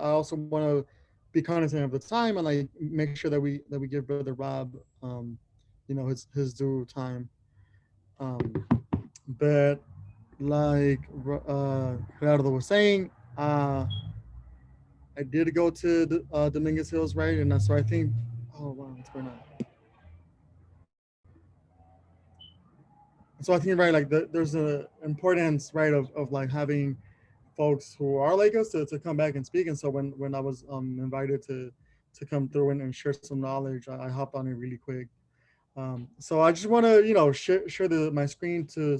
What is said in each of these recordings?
I also want to be cognizant of the time and like make sure that we give Brother Rob, his due time. Um, but like Gerardo was saying, I did go to the Dominguez Hills, right? And so I think, oh wow, what's going on? So I think right, like there's a importance, right, of like having folks who are like us to come back and speak. And so when I was invited to come through and share some knowledge, I hopped on it really quick. So I just want to share my screen to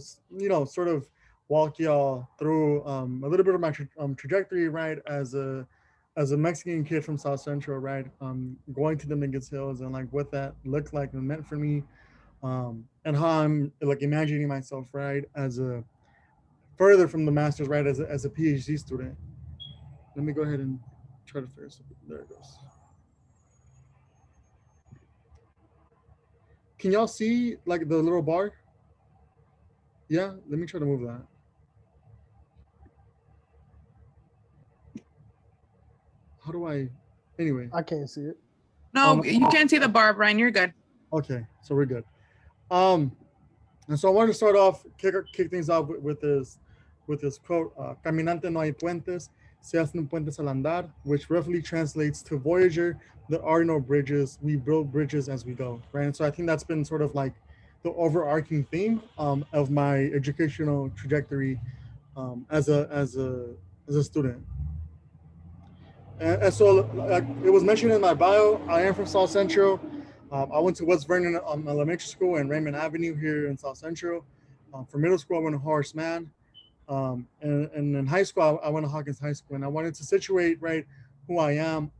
sort of walk y'all through a little bit of my trajectory, right, as a Mexican kid from South Central, right, going to the Dominguez Hills and like what that looked like and meant for me, and how I'm like imagining myself, right, as a further from the masters, right, as a PhD student. Let me go ahead and try to figure something. There it goes. Can y'all see like the little bar? Yeah, let me try to move that. How do I? Anyway. I can't see it. No, you can't see the bar, Bryan. You're good. Okay, so we're good. Um, and so I wanted to start off, kick things off with this quote: "Caminante no hay puentes, se hacen puentes al andar," which roughly translates to "Voyager, there are no bridges. We build bridges as we go." Right, and so I think that's been sort of like the overarching theme of my educational trajectory as a student. And so, like it was mentioned in my bio, I am from South Central. I went to West Vernon Elementary School and Raymond Avenue here in South Central. For middle school, I went to Horace Mann. And in high school, I went to Hawkins High School. And I wanted to situate, right, who I am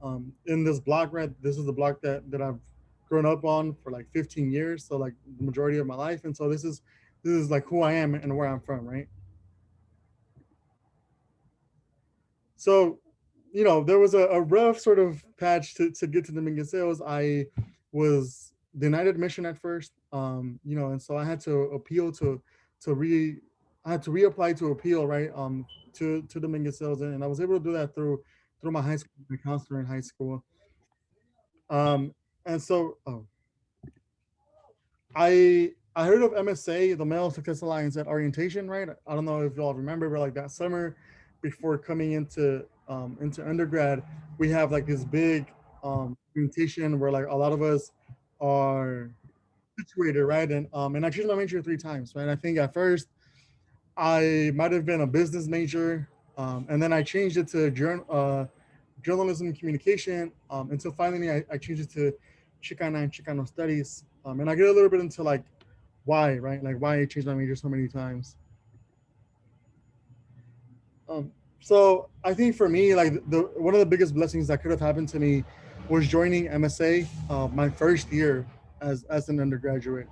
in this block, right? This is the block that I've grown up on for like 15 years. So, like, the majority of my life. And so this is like who I am and where I'm from, right? So, there was a rough sort of patch to get to the Dominguez Hills. I was denied admission at first, and so I had to appeal to re, I had to reapply to appeal, right, to Dominguez Hills, and I was able to do that through my high school, my counselor in high school, um, and so I heard of MSA, the Male Success Alliance, at orientation, right? I don't know if y'all remember, but like that summer before coming into undergrad, we have like this big orientation where like a lot of us are situated, right? And I changed my major 3 times, right? I think at first I might have been a business major, and then I changed it to journalism and communication, until finally I changed it to Chicana and Chicano studies, and I get a little bit into like why, right? Like why I changed my major so many times. So I think for me, like the one of the biggest blessings that could have happened to me was joining MSA my first year as an undergraduate.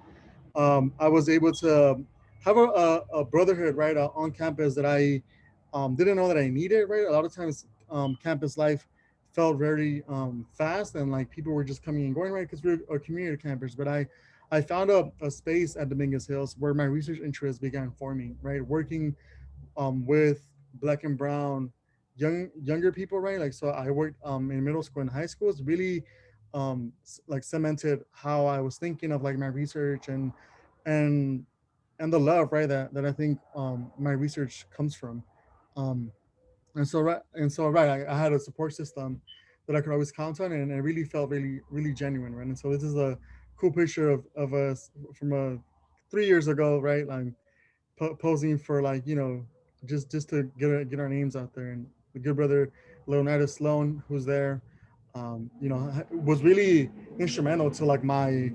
I was able to have a brotherhood, right, on campus that I didn't know that I needed, right. A lot of times campus life felt very fast and like people were just coming and going, right, because we're a community campus. But I found a space at Dominguez Hills where my research interests began forming, right, working with black and brown younger people, right? Like so I worked in middle school and high school. It's really like cemented how I was thinking of like my research and and the love, right, that I think my research comes from. Um, and so I had a support system that I could always count on, and it really felt really genuine, right? And so this is a cool picture of us from 3 years ago, right? Like posing for like just to get our names out there, and the good brother Leonidas Sloan, who's there, was really instrumental to like my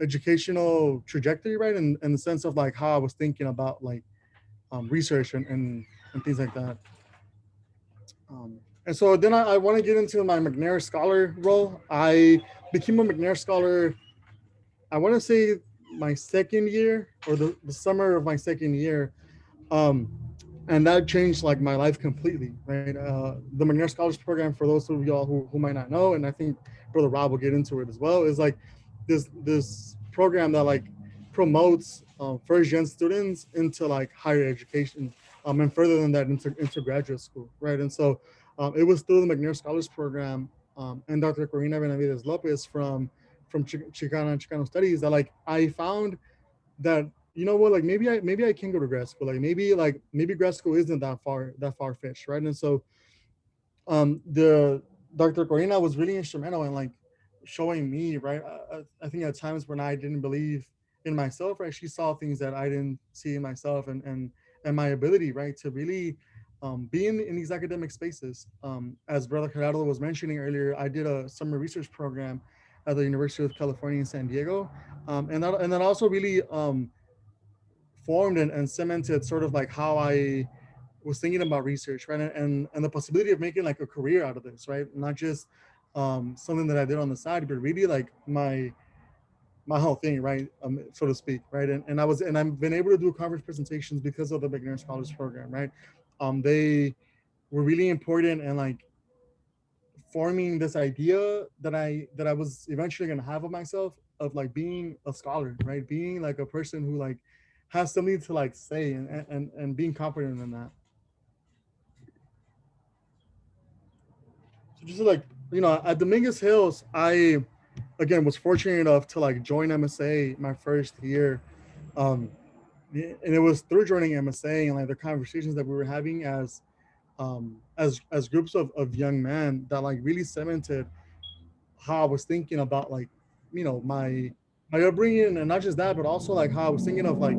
educational trajectory, right, in the sense of like how I was thinking about like research and things like that. And so then I want to get into my McNair Scholar role. I became a McNair Scholar, I want to say my second year or the summer of my second year. Um, and that changed like my life completely, right? The McNair Scholars Program, for those of y'all who might not know, and I think Brother Rob will get into it as well, is like this program that like promotes first gen students into like higher education, and further than that into graduate school, right? And so It was through the McNair Scholars Program, and Dr. Corina Benavides Lopez from Chicano Studies that like I found that, you know what, like maybe I can go to grad school, maybe grad school isn't that far fetched, right? And so the Dr. Corina was really instrumental in like showing me, right? I think at times when I didn't believe in myself, right, she saw things that I didn't see in myself, and my ability, right, to really be in these academic spaces. As Brother Gerardo was mentioning earlier, I did a summer research program at the University of California in San Diego, and that also really formed and cemented sort of like how I was thinking about research, right, and the possibility of making like a career out of this, right, not just something that I did on the side, but really like my whole thing, right, so to speak, right, and I've been able to do conference presentations because of the Beginner Scholars Program, right. They were really important and like forming this idea that I was eventually gonna have of myself, of like being a scholar, right, being like a person who like has something to like say, and being confident in that. So just like, at Dominguez Hills, I again was fortunate enough to like join MSA my first year, um, and it was through joining MSA and like the conversations that we were having as groups of young men that like really cemented how I was thinking about like, my upbringing, and not just that, but also like how I was thinking of like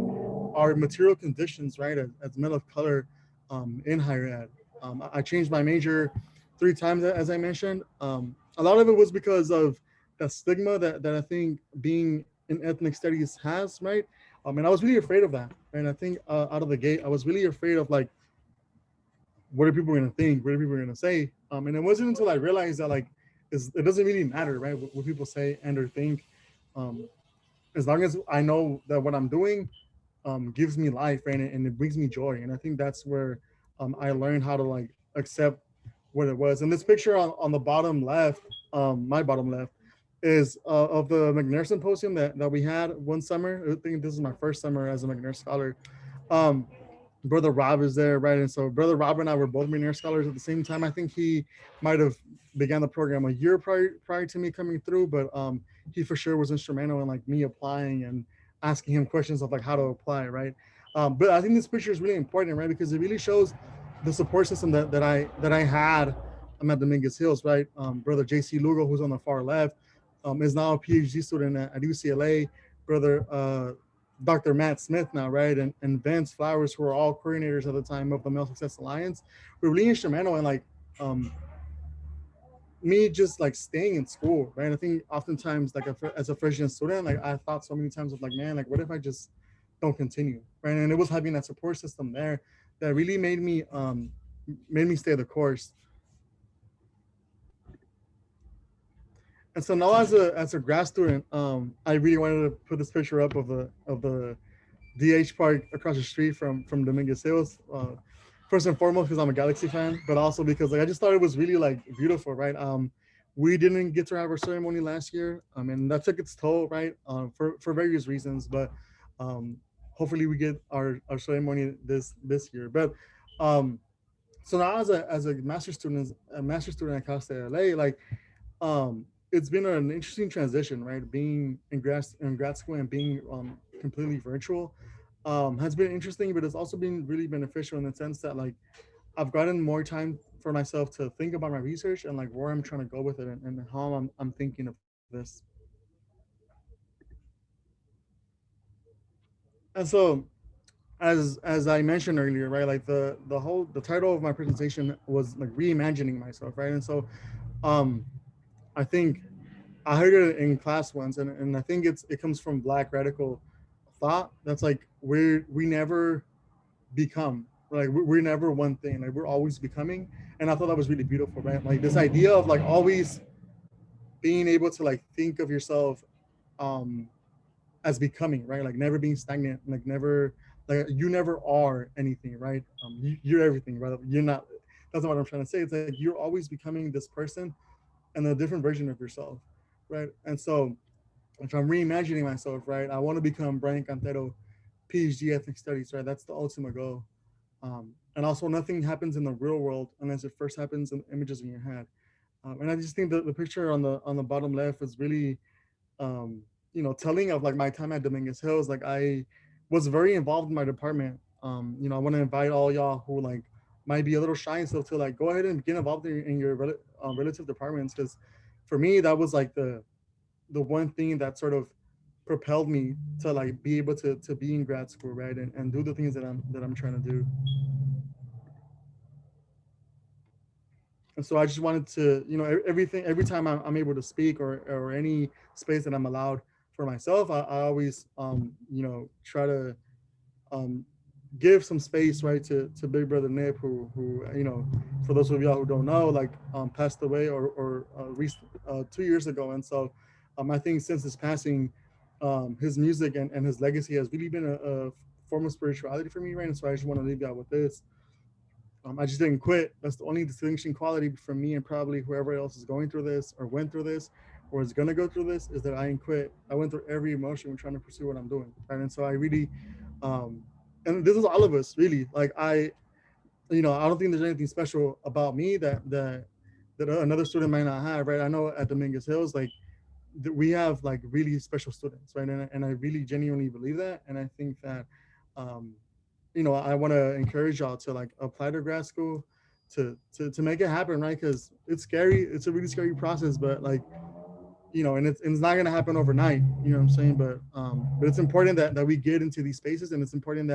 our material conditions, right, as men of color in higher ed. I changed my major 3 times, as I mentioned. A lot of it was because of the stigma that I think being in ethnic studies has, right? And I was really afraid of that. And I think out of the gate, I was really afraid of like, what are people going to think? What are people going to say? And it wasn't until I realized that like, it doesn't really matter, right? What people say and or think, um, as long as I know that what I'm doing gives me life, and it brings me joy. And I think that's where I learned how to like accept what it was. And this picture on the bottom left, my bottom left, is of the McNair Symposium that we had one summer. I think this is my first summer as a McNair scholar. Um, Brother Rob is there, right? And so Brother Rob and I were both McNair scholars at the same time. I think he might have began the program a year prior to me coming through, but he for sure was instrumental in like me applying and asking him questions of like how to apply, right? But I think this picture is really important, right? Because it really shows the support system that I had at Dominguez Hills, right? Brother JC Lugo, who's on the far left, is now a PhD student at UCLA. Brother Dr. Matt Smith now, right? And Vance Flowers, who are all coordinators at the time of the Male Success Alliance, were really instrumental in like um, me just like staying in school, right? I think oftentimes like as a freshman student, like I thought so many times of like, man, like what if I just don't continue, right? And it was having that support system there that really made me stay the course. And so now as a grad student, I really wanted to put this picture up of the DH Park across the street from Dominguez Hills. First and foremost, because I'm a Galaxy fan, but also because like I just thought it was really like beautiful, right? We didn't get to have our ceremony last year, and that took its toll, right? For various reasons, but um, hopefully we get our ceremony this year. But um, so now as a master student at Cal State LA, like it's been an interesting transition, right? Being in grad school and being completely virtual has been interesting, but it's also been really beneficial in the sense that like I've gotten more time for myself to think about my research and like where I'm trying to go with it, and how I'm thinking of this. And so as I mentioned earlier, right, like the title of my presentation was like reimagining myself, right? And so um I think I heard it in class once, and I think it comes from Black radical thought. That's like we never become, like we're never one thing. Like we're always becoming, and I thought that was really beautiful, right? Like this idea of like always being able to like think of yourself um as becoming, right? Like never being stagnant, like never, like you never are anything, right? You're everything, right? You're not. That's not what I'm trying to say. It's like you're always becoming this person and a different version of yourself, right? And so if I'm reimagining myself, right, I want to become Bryan Cantero, PhD ethnic studies, right? That's the ultimate goal. And also, nothing happens in the real world unless it first happens in images in your head. And I just think that the picture on the bottom left is really, um, telling of like my time at Dominguez Hills. Like I was very involved in my department. I want to invite all y'all who like might be a little shy and stuff to like go ahead and get involved in your relative departments, because for me that was like the one thing that sort of propelled me to like be able to be in grad school, right, and do the things that I'm trying to do. And so I just wanted to, everything, every time I'm able to speak, or any space that I'm allowed for myself, I always, try to um, give some space, right, to Big Brother Nip, who for those of y'all who don't know, like passed away, or 2 years ago. And so I think since his passing, his music and his legacy has really been a form of spirituality for me, right? And so I just want to leave y'all with this. I just didn't quit. That's the only distinction quality from me and probably whoever else is going through this, or went through this, or is gonna go through this, is that I didn't quit. I went through every emotion when trying to pursue what I'm doing, right? And so I really, um, and this is all of us really. Like I don't think there's anything special about me that another student might not have, right? I know at Dominguez Hills, like we have like really special students, right? And I really genuinely believe that, and I think that, um, I want to encourage y'all to like apply to grad school, to make it happen, right? Because it's scary. It's a really scary process, but like, and it's not gonna happen overnight. You know what I'm saying? But it's important that we get into these spaces, and it's important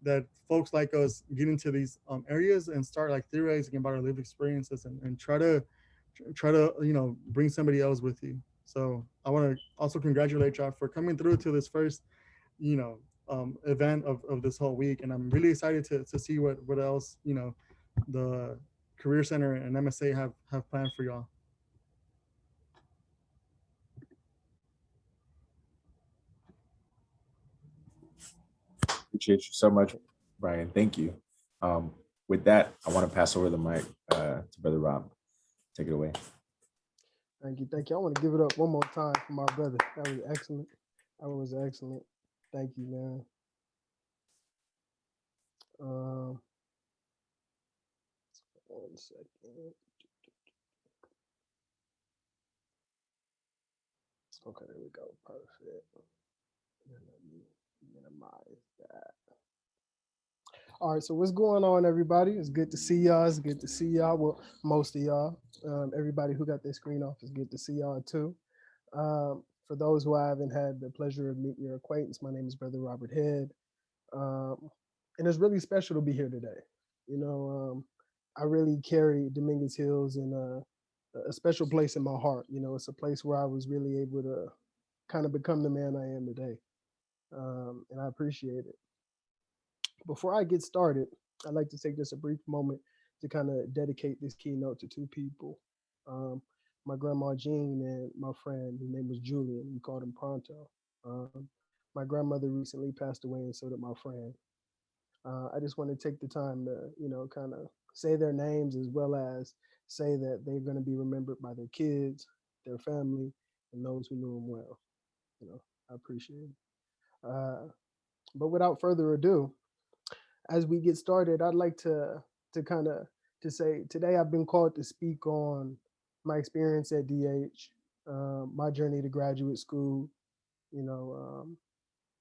that folks like us get into these areas and start like theorizing about our lived experiences, and try to bring somebody else with you. So I want to also congratulate y'all for coming through to this first, you know event of this whole week, and I'm really excited to see what else, the Career Center and MSA have planned for y'all. Appreciate you so much, Brian. Thank you. With that, I want to pass over the mic to Brother Rob. Take it away. Thank you. Thank you. I want to give it up one more time for my brother. That was excellent. That was excellent. Thank you, man. Um, 1 second. Okay, there we go. Perfect. Let me minimize that. All right, so what's going on, everybody? It's good to see y'all. It's good to see y'all. Well, most of y'all. Everybody who got their screen off, is good to see y'all too. For those who I haven't had the pleasure of meeting your acquaintance, my name is Brother Robert Head. Um, and it's really special to be here today. You know, I really carry Dominguez Hills in a special place in my heart. You know, it's a place where I was really able to kind of become the man I am today. And I appreciate it. Before I get started, I'd like to take just a brief moment to kind of dedicate this keynote to two people. Um, my grandma Jean and my friend, his name was Julian. We called him Pronto. Um, my grandmother recently passed away, and so did my friend. I just want to take the time to, kind of say their names, as well as say that they're going to be remembered by their kids, their family, and those who knew them well. I appreciate it. Uh, but without further ado, as we get started, I'd like to kind of to say today I've been called to speak on my experience at DH, my journey to graduate school, you know, um,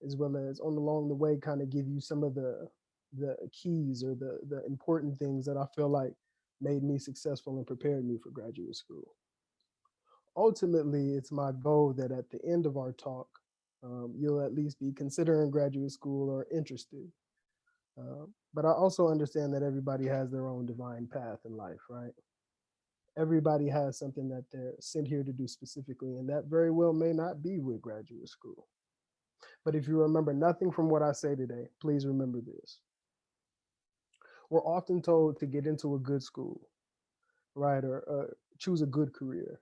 as well as on along the way, kind of give you some of the keys or the important things that I feel like made me successful and prepared me for graduate school. Ultimately, it's my goal that at the end of our talk, you'll at least be considering graduate school or interested. But I also understand that everybody has their own divine path in life, right? Everybody has something that they're sent here to do specifically, and that very well may not be with graduate school. But if you remember nothing from what I say today, please remember this. We're often told to get into a good school, right? Or choose a good career,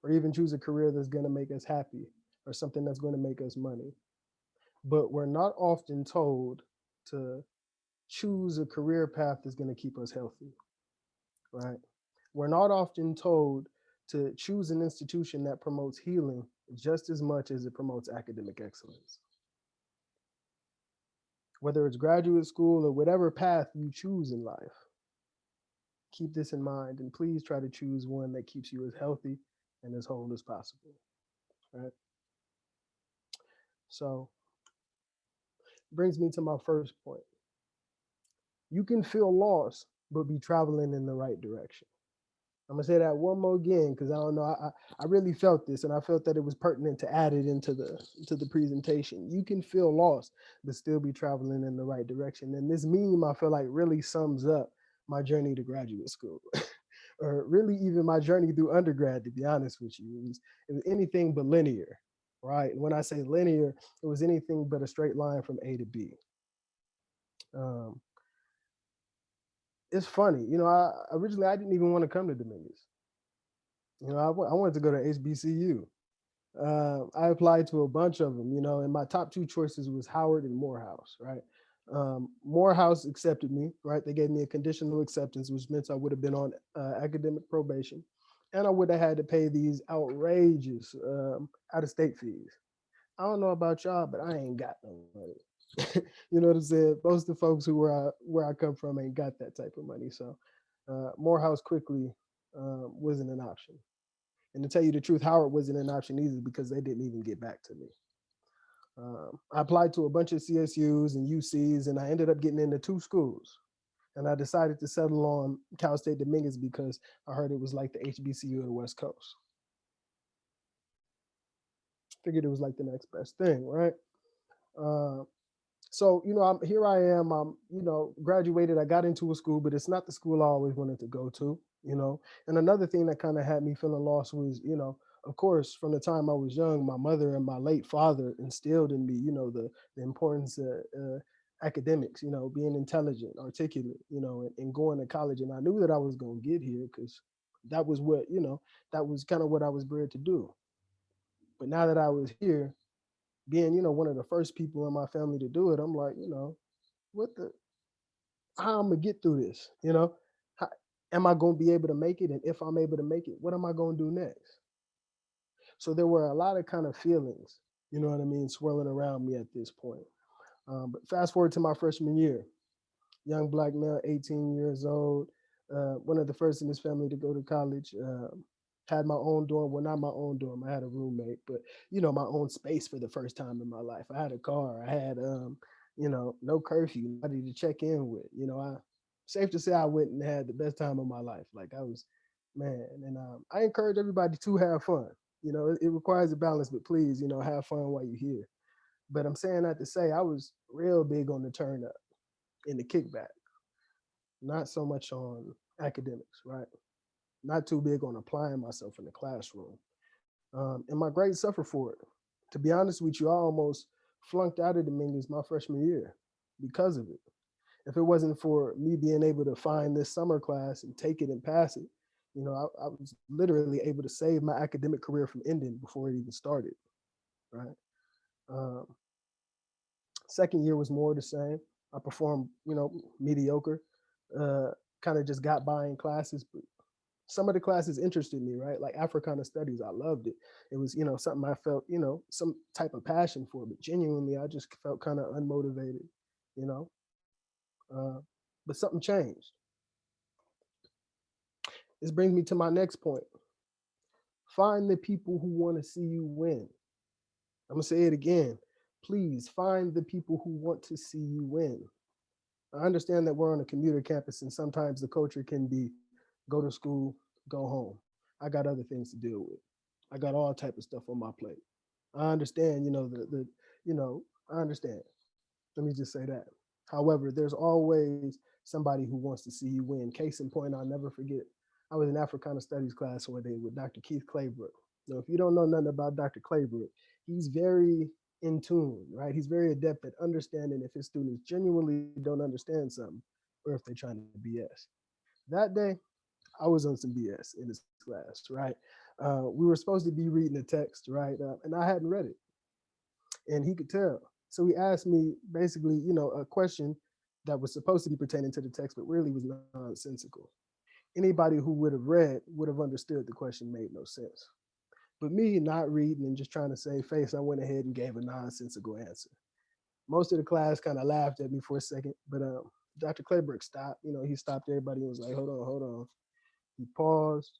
or even choose a career that's going to make us happy, or something that's going to make us money. But we're not often told to choose a career path that's going to keep us healthy, right? We're not often told to choose an institution that promotes healing just as much as it promotes academic excellence. Whether it's graduate school or whatever path you choose in life, keep this in mind, and please try to choose one that keeps you as healthy and as whole as possible. Right. So brings me to my first point. You can feel lost, but be traveling in the right direction. I'm gonna say that one more again because I don't know. I really felt this, and I felt that it was pertinent to add it into the presentation. You can feel lost, but still be traveling in the right direction. And this meme, I feel like, really sums up my journey to graduate school, or really even my journey through undergrad. To be honest with you, it was anything but linear, right? And when I say linear, it was anything but a straight line from A to B. Um, it's funny, I originally I didn't even want to come to Dominguez. I wanted to go to HBCU. I applied to a bunch of them, and my top two choices was Howard and Morehouse, right? Morehouse accepted me, right? They gave me a conditional acceptance, which meant I would have been on academic probation, and I would have had to pay these outrageous out-of-state fees. I don't know about y'all, but I ain't got no money. You know what I'm saying? Most of the folks where I come from ain't got that type of money. So Morehouse quickly wasn't an option. And to tell you the truth, Howard wasn't an option either because they didn't even get back to me. I applied to a bunch of CSUs and UCs, and I ended up getting into two schools. And I decided to settle on Cal State Dominguez because I heard it was like the HBCU of the West Coast. Figured it was like the next best thing, right? So, here I am, graduated, I got into a school, but it's not the school I always wanted to go to, And another thing that kind of had me feeling lost was, of course, from the time I was young, my mother and my late father instilled in me, the importance of academics, being intelligent, articulate, and going to college. And I knew that I was going to get here because that was what, that was kind of what I was bred to do. But now that I was here, being, one of the first people in my family to do it, I'm like, how I'm gonna get through this? How, am I gonna be able to make it? And if I'm able to make it, what am I gonna do next? So there were a lot of kind of feelings, you know what I mean, swirling around me at this point. But fast forward to my freshman year, young Black male, 18 years old, one of the first in his family to go to college. Had my own dorm. Well, not my own dorm. I had a roommate, but my own space for the first time in my life. I had a car. I had no curfew, nobody to check in with. Safe to say I went and had the best time of my life. Like I was, man. And I encourage everybody to have fun. It requires a balance, but please, have fun while you're here. But I'm saying that to say I was real big on the turn up and the kickback, not so much on academics, right? Not too big on applying myself in the classroom. And my grades suffered for it. To be honest with you, I almost flunked out of Dominguez my freshman year because of it. If it wasn't for me being able to find this summer class and take it and pass it, I was literally able to save my academic career from ending before it even started, right? Second year was more the same. I performed, mediocre, kind of just got by in classes, but some of the classes interested me, right? Like Africana Studies, I loved it. It was, something I felt, some type of passion for, but genuinely, I just felt kind of unmotivated, you know? But something changed. This brings me to my next point. Find the people who want to see you win. I'm gonna say it again. Please find the people who want to see you win. I understand that we're on a commuter campus and sometimes the culture can be go to school, go home. I got other things to deal with. I got all type of stuff on my plate. I understand, I understand. Let me just say that. However, there's always somebody who wants to see you win. Case in point, I'll never forget. I was in Africana Studies class one day with Dr. Keith Claybrook. Now, if you don't know nothing about Dr. Claybrook, he's very in tune, right? He's very adept at understanding if his students genuinely don't understand something or if they're trying to BS. That day, I was on some BS in his class, right? We were supposed to be reading the text, right? And I hadn't read it. And he could tell. So he asked me basically, a question that was supposed to be pertaining to the text, but really was nonsensical. Anybody who would have read would have understood the question made no sense. But me not reading and just trying to save face, I went ahead and gave a nonsensical answer. Most of the class kind of laughed at me for a second, but Dr. Claybrick stopped. He stopped everybody and was like, hold on, hold on. He paused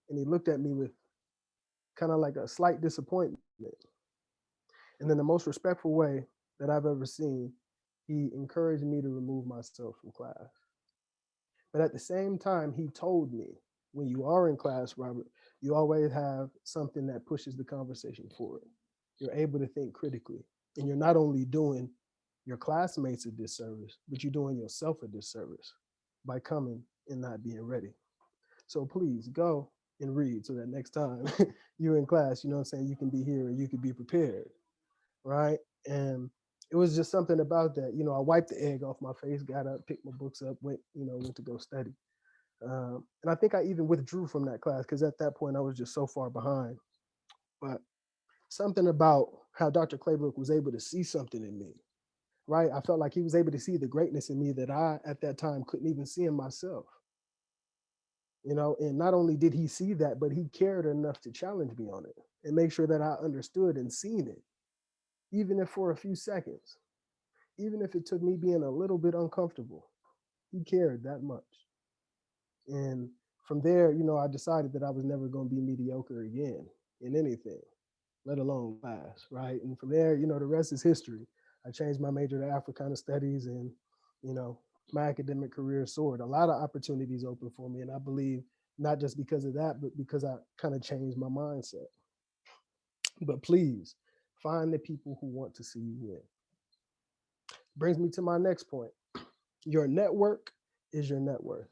and he looked at me with kind of like a slight disappointment. And in the most respectful way that I've ever seen, he encouraged me to remove myself from class. But at the same time, he told me, when you are in class, Robert, you always have something that pushes the conversation forward. You're able to think critically. And you're not only doing your classmates a disservice, but you're doing yourself a disservice by coming and not being ready. So please go and read so that next time you're in class, you know what I'm saying, you can be here and you can be prepared, right? And it was just something about that. I wiped the egg off my face, got up, picked my books up, went to go study. And I think I even withdrew from that class because at that point I was just so far behind. But something about how Dr. Claybrook was able to see something in me, right? I felt like he was able to see the greatness in me that I, at that time, couldn't even see in myself. And not only did he see that, but he cared enough to challenge me on it and make sure that I understood and seen it, even if for a few seconds, even if it took me being a little bit uncomfortable. He cared that much. And from there, I decided that I was never going to be mediocre again in anything, let alone class, right? And from there, the rest is history. I changed my major to Africana studies, and, my academic career soared. A lot of opportunities open for me. And I believe not just because of that, but because I kind of changed my mindset. But please find the people who want to see you win. Brings me to my next point. Your network is your net worth.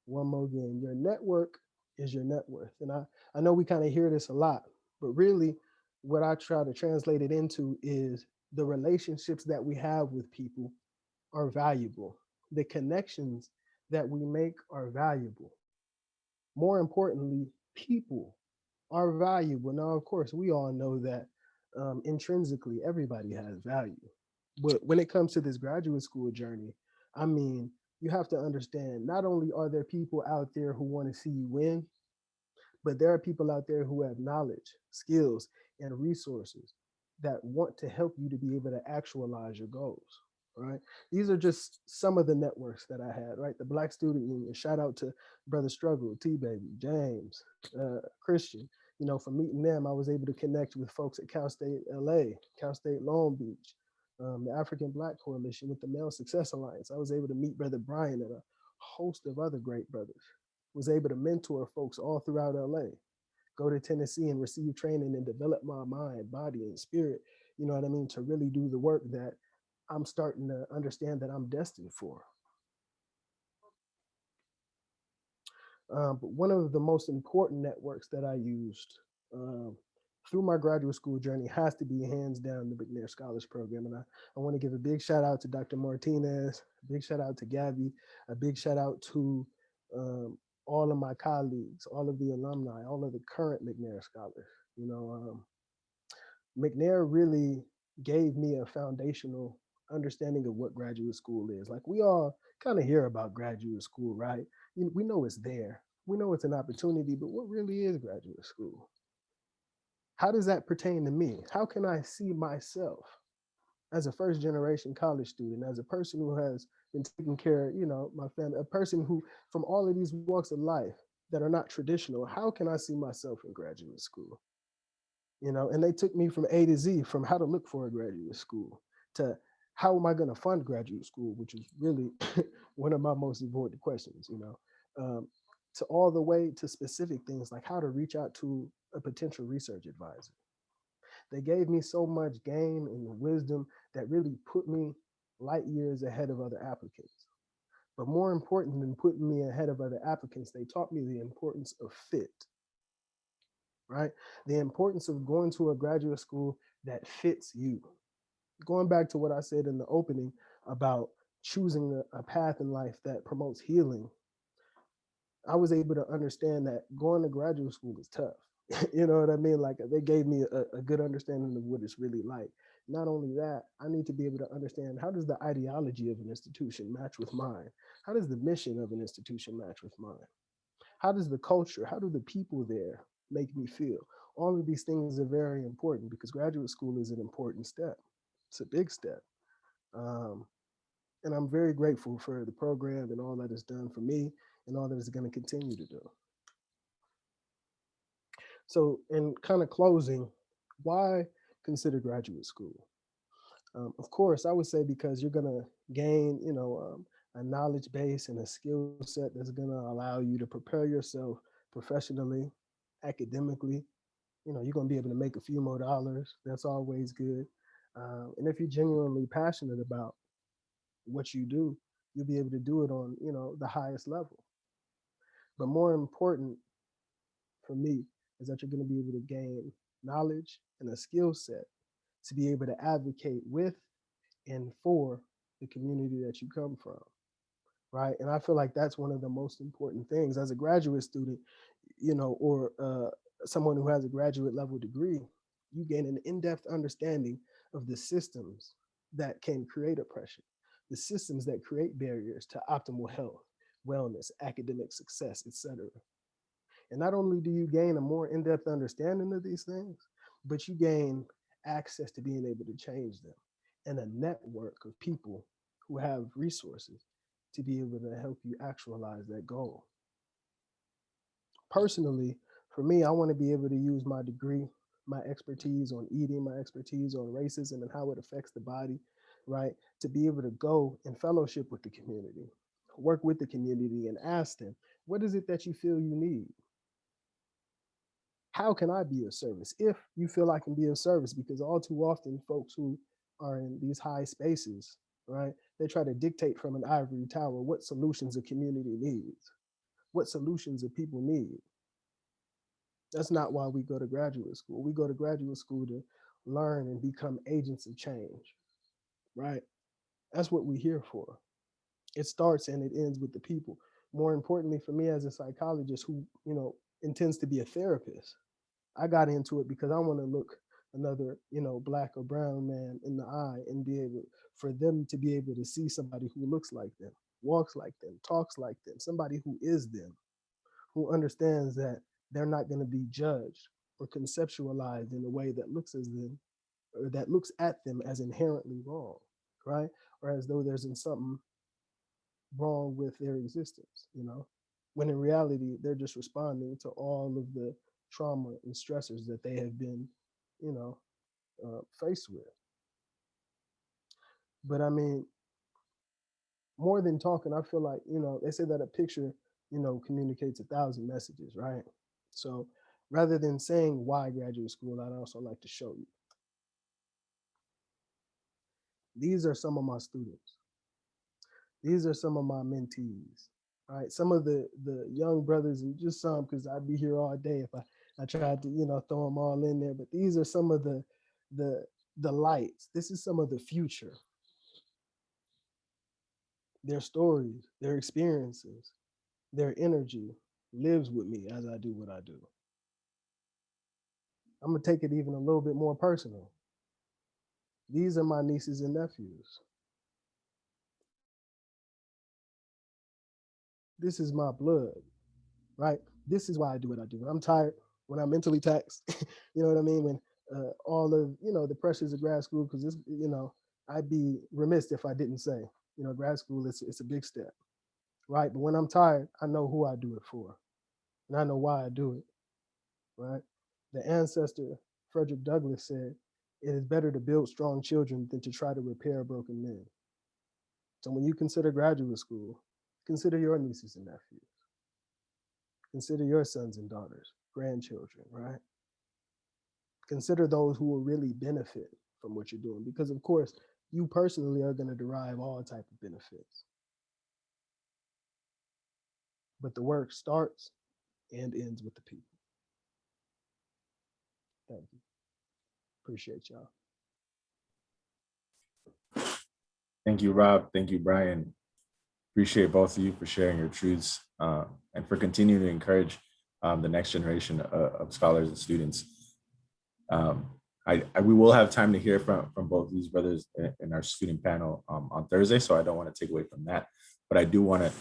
One more again, your network is your net worth. And I know we kind of hear this a lot, but really what I try to translate it into is the relationships that we have with people are valuable. The connections that we make are valuable. More importantly, people are valuable. Now, of course, we all know that intrinsically everybody has value. But when it comes to this graduate school journey, I mean, you have to understand, not only are there people out there who want to see you win, but there are people out there who have knowledge, skills, and resources that want to help you to be able to actualize your goals, right? These are just some of the networks that I had, right? The Black Student Union, shout out to Brother Struggle, T-Baby, James, Christian. From meeting them, I was able to connect with folks at Cal State LA, Cal State Long Beach, the African Black Coalition with the Male Success Alliance. I was able to meet Brother Bryan and a host of other great brothers. Was able to mentor folks all throughout LA, go to Tennessee and receive training and develop my mind, body, and spirit, you know what I mean, to really do the work that I'm starting to understand that I'm destined for. But one of the most important networks that I used through my graduate school journey has to be hands down the McNair Scholars Program. And I want to give a big shout out to Dr. Martinez, a big shout out to Gabby, a big shout out to all of my colleagues, all of the alumni, all of the current McNair scholars. McNair really gave me a foundational understanding of what graduate school is. Like, we all kind of hear about graduate school, right? We know it's there. We know it's an opportunity, but what really is graduate school? How does that pertain to me? How can I see myself as a first generation college student, as a person who has been taking care of, my family, a person who, from all of these walks of life that are not traditional, how can I see myself in graduate school? And they took me from A to Z, from how to look for a graduate school to how am I going to fund graduate school, which is really one of my most important questions, to all the way to specific things like how to reach out to a potential research advisor. They gave me so much game and wisdom that really put me light years ahead of other applicants. But more important than putting me ahead of other applicants, they taught me the importance of fit, right? The importance of going to a graduate school that fits you. Going back to what I said in the opening about choosing a path in life that promotes healing, I was able to understand that going to graduate school is tough. You know what I mean? Like, they gave me a good understanding of what it's really like. Not only that, I need to be able to understand, how does the ideology of an institution match with mine? How does the mission of an institution match with mine? How does the culture, how do the people there make me feel? All of these things are very important because graduate school is an important step. It's a big step. And I'm very grateful for the program and all that it's done for me and all that it's going to continue to do. So in kind of closing, why consider graduate school? Of course, I would say because you're going to gain, a knowledge base and a skill set that's going to allow you to prepare yourself professionally, academically. You're going to be able to make a few more dollars. That's always good. And if you're genuinely passionate about what you do, you'll be able to do it on, the highest level. But more important for me is that you're going to be able to gain knowledge and a skill set to be able to advocate with and for the community that you come from, right? And I feel like that's one of the most important things as a graduate student, or someone who has a graduate level degree. You gain an in-depth understanding of the systems that can create oppression, the systems that create barriers to optimal health, wellness, academic success, etc. And not only do you gain a more in-depth understanding of these things, but you gain access to being able to change them and a network of people who have resources to be able to help you actualize that goal. Personally, for me, I want to be able to use my degree, my expertise on eating, my expertise on racism and how it affects the body, right? To be able to go and fellowship with the community, work with the community and ask them, what is it that you feel you need? How can I be of service? If you feel I can be of service, because all too often folks who are in these high spaces, right, they try to dictate from an ivory tower what solutions a community needs, what solutions a people need. That's not why we go to graduate school. We go to graduate school to learn and become agents of change, right? That's what we're here for. It starts and it ends with the people. More importantly, for me as a psychologist who, intends to be a therapist, I got into it because I want to look another, black or brown man in the eye and be able for them to be able to see somebody who looks like them, walks like them, talks like them, somebody who is them, who understands that they're not going to be judged or conceptualized in a way that looks as them or that looks at them as inherently wrong, right? Or as though there's something wrong with their existence, when in reality, they're just responding to all of the trauma and stressors that they have been, faced with. But I mean, more than talking, I feel like, they say that a picture, communicates 1,000 messages, right? So rather than saying why graduate school, I'd also like to show you. These are some of my students. These are some of my mentees, right? Some of the young brothers, and just some, because I'd be here all day if I tried to, throw them all in there. But these are some of the lights. This is some of the future. Their stories, their experiences, their energy lives with me as I do what I do. I'm gonna take it even a little bit more personal. These are my nieces and nephews. This is my blood, right? This is why I do what I do. When I'm tired, when I'm mentally taxed, you know what I mean? When all of, the pressures of grad school, because this, I'd be remiss if I didn't say, grad school, it's a big step, right? But when I'm tired, I know who I do it for, and I know why I do it, right? The ancestor, Frederick Douglass, said, it is better to build strong children than to try to repair broken men. So when you consider graduate school, consider your nieces and nephews. Consider your sons and daughters, grandchildren, right? Consider those who will really benefit from what you're doing, because of course, you personally are going to derive all type of benefits. But the work starts and ends with the people. Thank you. Appreciate y'all. Thank you, Rob. Thank you, Bryan. Appreciate both of you for sharing your truths and for continuing to encourage the next generation of scholars and students. We will have time to hear from both these brothers in our student panel on Thursday, so I don't want to take away from that. But I do want to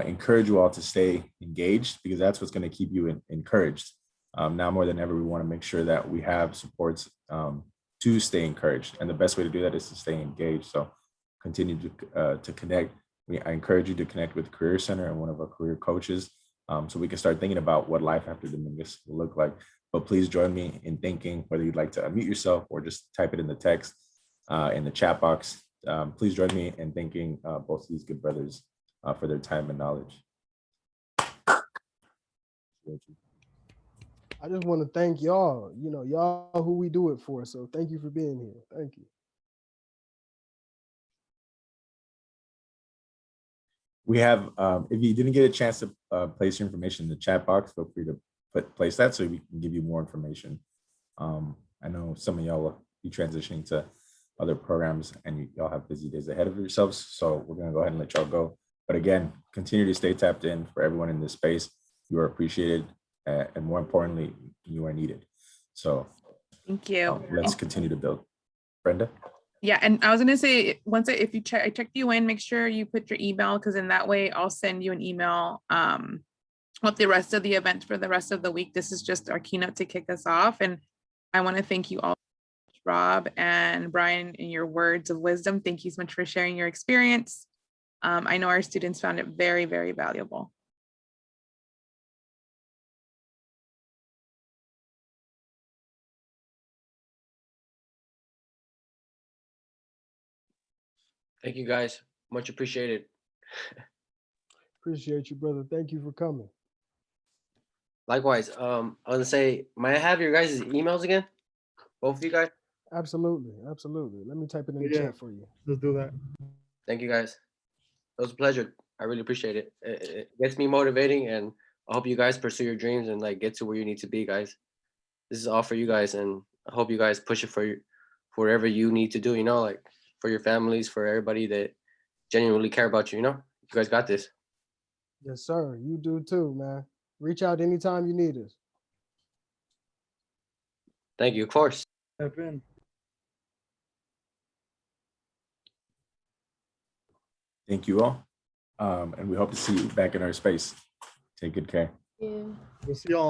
encourage you all to stay engaged, because that's what's going to keep you encouraged. Now more than ever, we want to make sure that we have supports to stay encouraged. And the best way to do that is to stay engaged. So continue to connect. I encourage you to connect with Career Center and one of our career coaches, so we can start thinking about what life after Dominguez will look like. But please join me in thinking, whether you'd like to unmute yourself or just type it in the text, in the chat box. Please join me in thanking both of these good brothers for their time and knowledge. I just want to thank y'all. You know, y'all who we do it for. So thank you for being here. Thank you. We have, if you didn't get a chance to place your information in the chat box, feel free to place that so we can give you more information. I know some of y'all will be transitioning to other programs and y'all have busy days ahead of yourselves. So we're gonna go ahead and let y'all go. But again, continue to stay tapped in. For everyone in this space, you are appreciated, and more importantly, you are needed. So Thank you. let's continue to build. Brenda? Yeah, and I was gonna say, if you check, I checked you in, make sure you put your email, because in that way I'll send you an email with the rest of the event for the rest of the week. This is just our keynote to kick us off. And I want to thank you all, Rob and Bryan, in your words of wisdom. Thank you so much for sharing your experience. I know our students found it very, very valuable. Thank you guys. Much appreciated. Appreciate you, brother. Thank you for coming. Likewise. I was gonna say, may I have your guys' emails again? Both of you guys? Absolutely. Absolutely. Let me type it in the Yeah. chat for you. Let's do that. Thank you guys. It was a pleasure. I really appreciate it. It gets me motivating, and I hope you guys pursue your dreams and like get to where you need to be, guys. This is all for you guys, and I hope you guys push it for whatever you need to do, you know, like for your families, for everybody that genuinely care about you, you know? You guys got this. Yes, sir. You do too, man. Reach out anytime you need us. Thank you, of course. Tap in. Thank you all. And we hope to see you back in our space. Take good care. We'll see y'all.